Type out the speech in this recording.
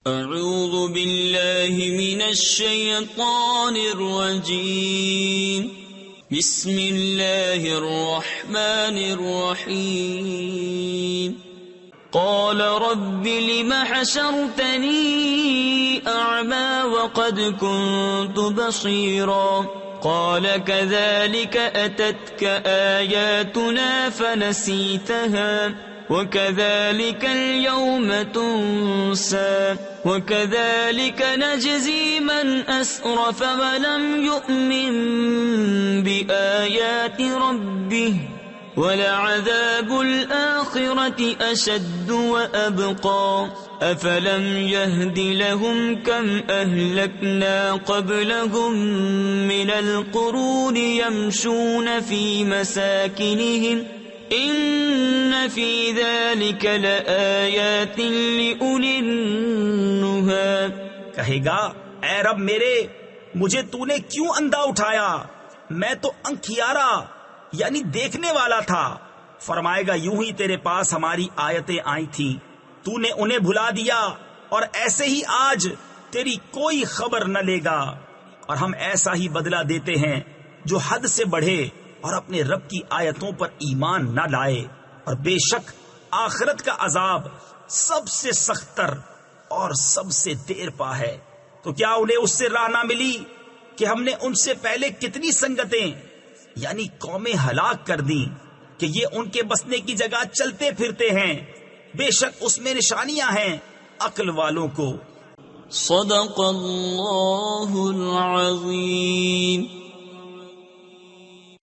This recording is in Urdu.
اعوذ باللہ من الشیطان الرجیم بسم اللہ الرحمن الرحیم قال رب لم حشرتنی اعمى وقد كنت بصيرا قال كذلك أتتك آياتنا فنسيتها وكذلك اليوم تنسى وكذلك نجزي من أسرف ولم يؤمن بآيات ربه ولعذاب الآخرة أشد وأبقى أفلم يهد لهم كم أهلكنا قبلهم من القرون يمشون في مساكنهم إن في ذلك لآيات لأولي النهى. کہے گا اے رب میرے مجھے تو نے کیوں اندھا اٹھایا، میں تو انکھیارا یعنی دیکھنے والا تھا. فرمائے گا یوں ہی تیرے پاس ہماری آیتیں آئی تھیں، تو نے انہیں بھلا دیا، اور ایسے ہی آج تیری کوئی خبر نہ لے گا. اور ہم ایسا ہی بدلہ دیتے ہیں جو حد سے بڑھے اور اپنے رب کی آیتوں پر ایمان نہ لائے. اور بے شک آخرت کا عذاب سب سے سخت تر اور سب سے دیر پا ہے. تو کیا انہیں اس سے راہ نہ ملی کہ ہم نے ان سے پہلے کتنی سنگتیں یعنی قومیں ہلاک کر دیں کہ یہ ان کے بسنے کی جگہ چلتے پھرتے ہیں. بے شک اس میں نشانیاں ہیں عقل والوں کو. صدق اللہ العظیم.